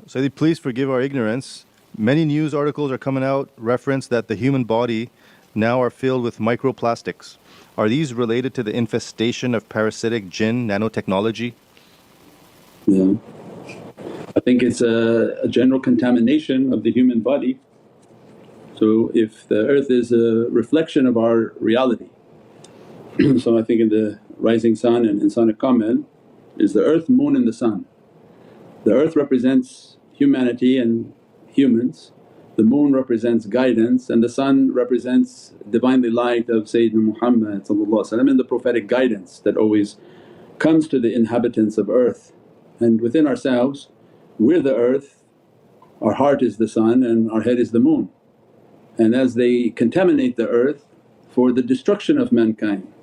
Sayyidi, please forgive our ignorance. Many news articles are coming out reference that the human body now are filled with microplastics. Are these related to the infestation of parasitic jinn nanotechnology? Yeah. I think it's a general contamination of the human body. So if the earth is a reflection of our reality so I think in the rising sun and Insana Kamil is the earth, moon and the sun. The earth represents humanity and humans, the moon represents guidance, and the sun represents Divinely light of Sayyidina Muhammad and the prophetic guidance that always comes to the inhabitants of earth. And within ourselves we're the earth, our heart is the sun and our head is the moon. And as they contaminate the earth for the destruction of mankind,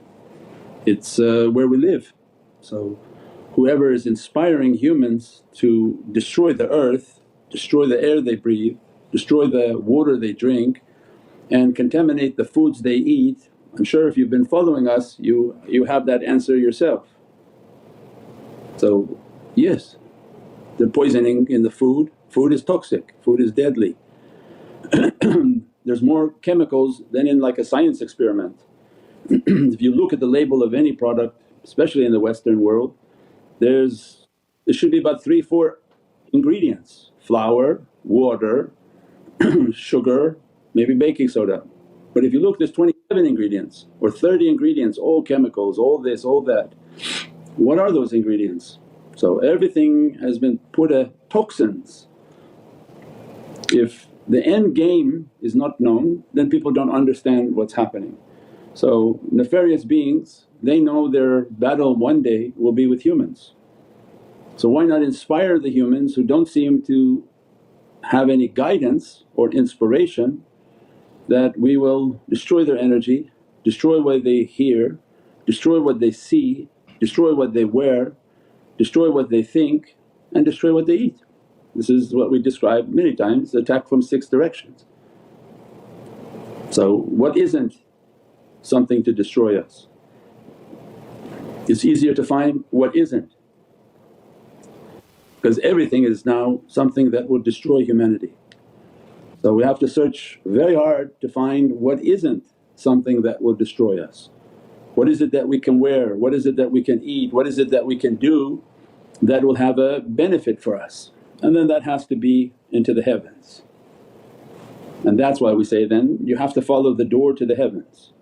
it's where we live. So whoever is inspiring humans to destroy the earth, destroy the air they breathe, destroy the water they drink and contaminate the foods they eat, I'm sure if you've been following us you have that answer yourself. So yes, they're poisoning in the food, food is toxic, food is deadly. There's more chemicals than in like a science experiment. If you look at the label of any product, especially in the Western world, there should be about 3-4 ingredients: flour, water, sugar, maybe baking soda. But if you look, there's 27 ingredients or 30 ingredients, all chemicals, all this, all that. What are those ingredients? So everything has been put toxins. If the end game is not known then people don't understand what's happening. So nefarious beings, they know their battle one day will be with humans. So why not inspire the humans who don't seem to have any guidance or inspiration, that we will destroy their energy, destroy what they hear, destroy what they see, destroy what they wear, destroy what they think and destroy what they eat. This is what we described many times, attack from 6 directions. So what isn't something to destroy us? It's easier to find what isn't, because everything is now something that will destroy humanity. So we have to search very hard to find what isn't something that will destroy us. What is it that we can wear? What is it that we can eat? What is it that we can do that will have a benefit for us? And then that has to be into the heavens. And that's why we say then you have to follow the door to the heavens.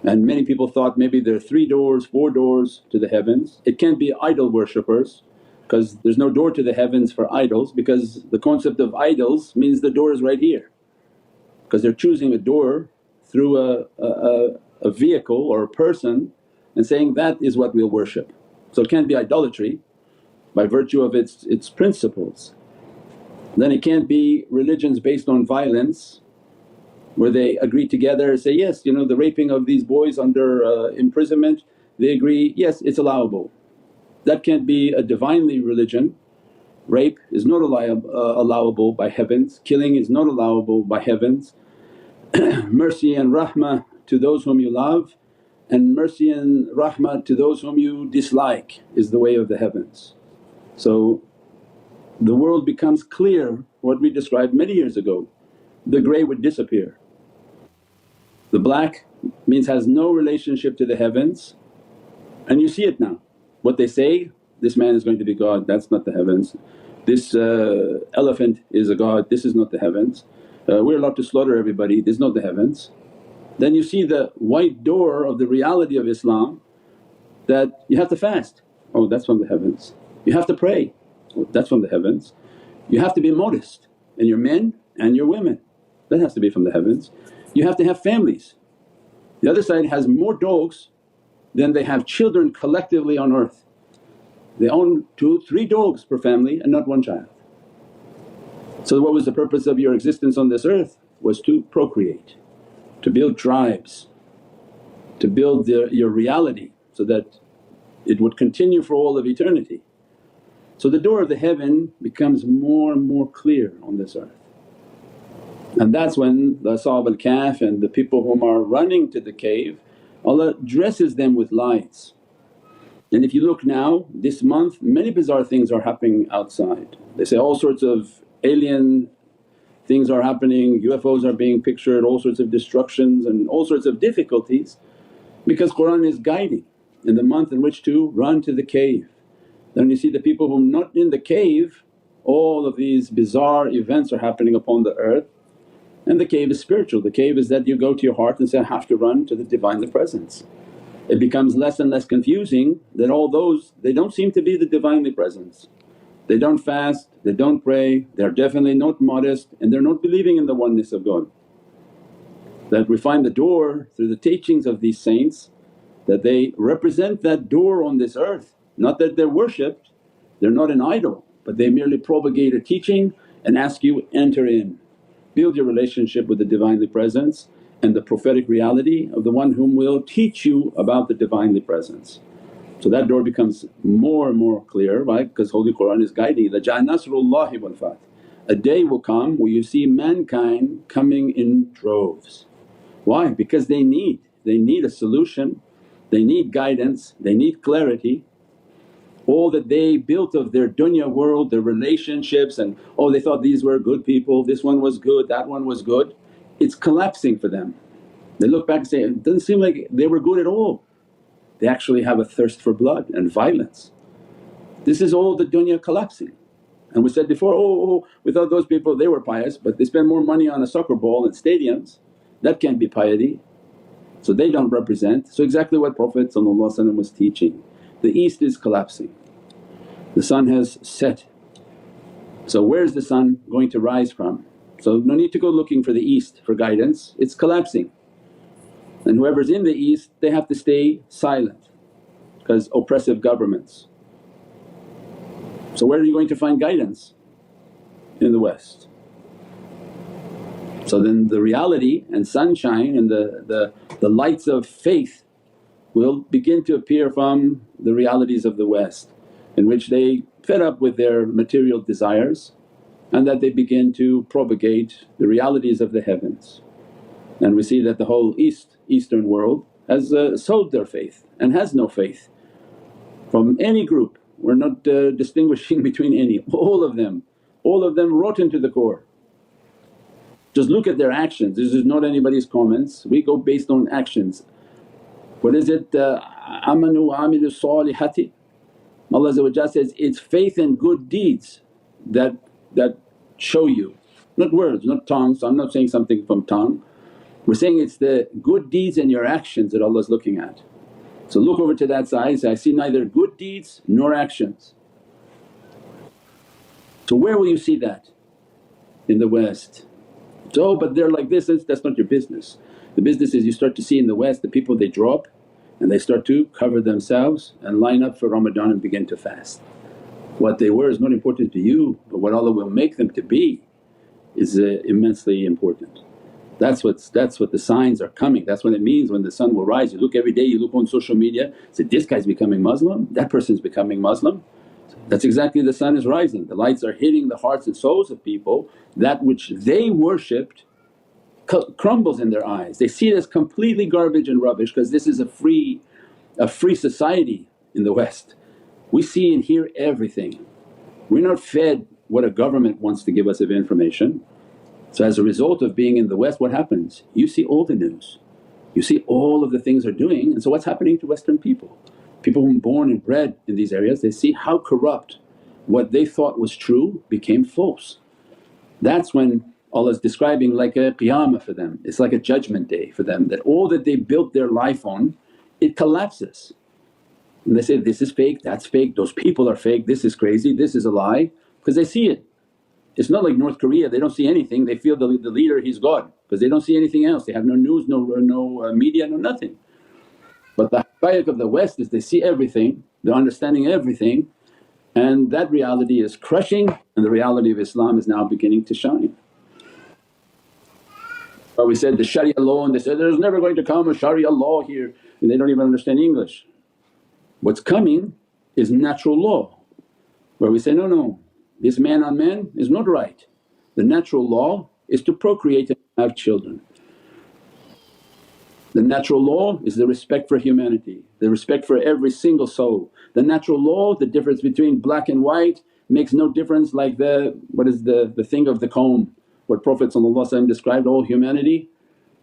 And many people thought maybe there are 3 doors, 4 doors to the heavens. It can't be idol worshippers because there's no door to the heavens for idols, because the concept of idols means the door is right here. Because they're choosing a door through a vehicle or a person and saying that is what we'll worship. So it can't be idolatry by virtue of its principles. Then it can't be religions based on violence where they agree together and say, yes, the raping of these boys under imprisonment, they agree, yes it's allowable. That can't be a Divinely religion. Rape is not allowable by heavens, killing is not allowable by heavens. Mercy and rahmah to those whom you love and mercy and rahmah to those whom you dislike is the way of the heavens. So the world becomes clear, what we described many years ago, the grey would disappear. The black means has no relationship to the heavens, and you see it now. What they say, this man is going to be God, that's not the heavens. This elephant is a god, this is not the heavens. We're allowed to slaughter everybody, this is not the heavens. Then you see the white door of the reality of Islam, that you have to fast, oh that's from the heavens. You have to pray, oh that's from the heavens. You have to be modest in your men and your women, that has to be from the heavens. You have to have families. The other side has more dogs than they have children collectively on earth. They own 2-3 dogs per family and not one child. So what was the purpose of your existence on this earth? Was to procreate, to build tribes, to build your reality so that it would continue for all of eternity. So the door of the heaven becomes more and more clear on this earth. And that's when the Ashab al-Kahf and the people whom are running to the cave, Allah dresses them with lights. And if you look now, this month many bizarre things are happening outside. They say all sorts of alien things are happening, UFOs are being pictured, all sorts of destructions and all sorts of difficulties, because Qur'an is guiding in the month in which to run to the cave. Then you see the people who are not in the cave, all of these bizarre events are happening upon the earth. And the cave is spiritual, the cave is that you go to your heart and say, I have to run to the Divinely Presence. It becomes less and less confusing that all those they don't seem to be the Divinely Presence. They don't fast, they don't pray, they're definitely not modest and they're not believing in the oneness of God. That we find the door through the teachings of these saints that they represent that door on this earth. Not that they're worshipped, they're not an idol, but they merely propagate a teaching and ask you, enter in. Build your relationship with the Divinely Presence and the prophetic reality of the one whom will teach you about the Divinely Presence. So that door becomes more and more clear, right? Because Holy Qur'an is guiding you, لَجَاءَ نَصْرُ اللَّهِ وَالْفَتْحُ. A day will come where you see mankind coming in droves. Why? Because they need a solution, they need guidance, they need clarity. All that they built of their dunya world, their relationships and, oh they thought these were good people, this one was good, that one was good, it's collapsing for them. They look back and say, it doesn't seem like they were good at all. They actually have a thirst for blood and violence. This is all the dunya collapsing. And we said before, we thought those people they were pious but they spend more money on a soccer ball and stadiums, that can't be piety. So they don't represent. So exactly what Prophet was teaching. The East is collapsing, the sun has set. So where's the sun going to rise from? So no need to go looking for the East for guidance, it's collapsing. And whoever's in the East they have to stay silent because oppressive governments. So where are you going to find guidance? In the West. So then the reality and sunshine and the lights of faith will begin to appear from the realities of the West, in which they fed up with their material desires and that they begin to propagate the realities of the heavens. And we see that the whole Eastern world has sold their faith and has no faith from any group. We're not distinguishing between any, all of them rotten to the core. Just look at their actions, this is not anybody's comments, we go based on actions. What is it? Amanu wa amilu salihati. Allah says, it's faith and good deeds that show you, not words, not tongues. So I'm not saying something from tongue, we're saying it's the good deeds and your actions that Allah's looking at. So look over to that side and say, I see neither good deeds nor actions. So where will you see that? In the West. So, but they're like this, that's not your business. The business is you start to see in the West the people they drop and they start to cover themselves and line up for Ramadan and begin to fast. What they were is not important to you, but what Allah will make them to be is immensely important. That's what the signs are coming, that's what it means when the sun will rise. You look every day, you look on social media, say, this guy's becoming Muslim, that person's becoming Muslim. That's exactly the sun is rising, the lights are hitting the hearts and souls of people. That which they worshipped crumbles in their eyes, they see it as completely garbage and rubbish because this is a free society in the West. We see and hear everything, we're not fed what a government wants to give us of information. So as a result of being in the West, what happens? You see all the news, you see all of the things they're doing, and so what's happening to Western people? People who are born and bred in these areas, they see how corrupt what they thought was true became false. That's when Allah's describing like a qiyamah for them, it's like a judgment day for them, that all that they built their life on it collapses. And they say, this is fake, that's fake, those people are fake, this is crazy, this is a lie, because they see it. It's not like North Korea, they don't see anything, they feel the leader he's God because they don't see anything else, they have no news, no media, no nothing. But the haqqaiq of the West is they see everything, they're understanding everything, and that reality is crushing and the reality of Islam is now beginning to shine. But we said the Sharia law, and they said, there's never going to come a Sharia law here, and they don't even understand English. What's coming is natural law, where we say, no, this man on man is not right. The natural law is to procreate and have children. The natural law is the respect for humanity, the respect for every single soul. The natural law, the difference between black and white makes no difference, like the thing of the comb. What Prophet described all humanity,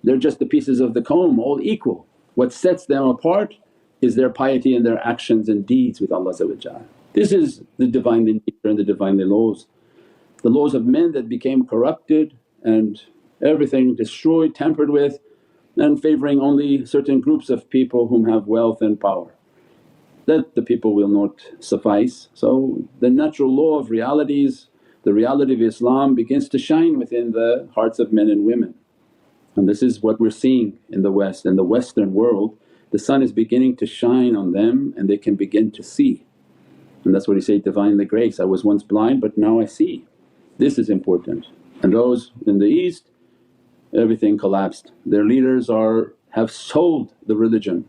they're just the pieces of the comb, all equal. What sets them apart is their piety and their actions and deeds with Allah. This is the Divinely nature and the Divinely laws. The laws of men that became corrupted and everything destroyed, tampered with, and favouring only certain groups of people whom have wealth and power, that the people will not suffice. So the natural law of realities, the reality of Islam begins to shine within the hearts of men and women. And this is what we're seeing in the West. In the Western world, the sun is beginning to shine on them and they can begin to see. And that's what he said, Divinely grace, I was once blind but now I see. This is important. And those in the East, everything collapsed. Their leaders have sold the religion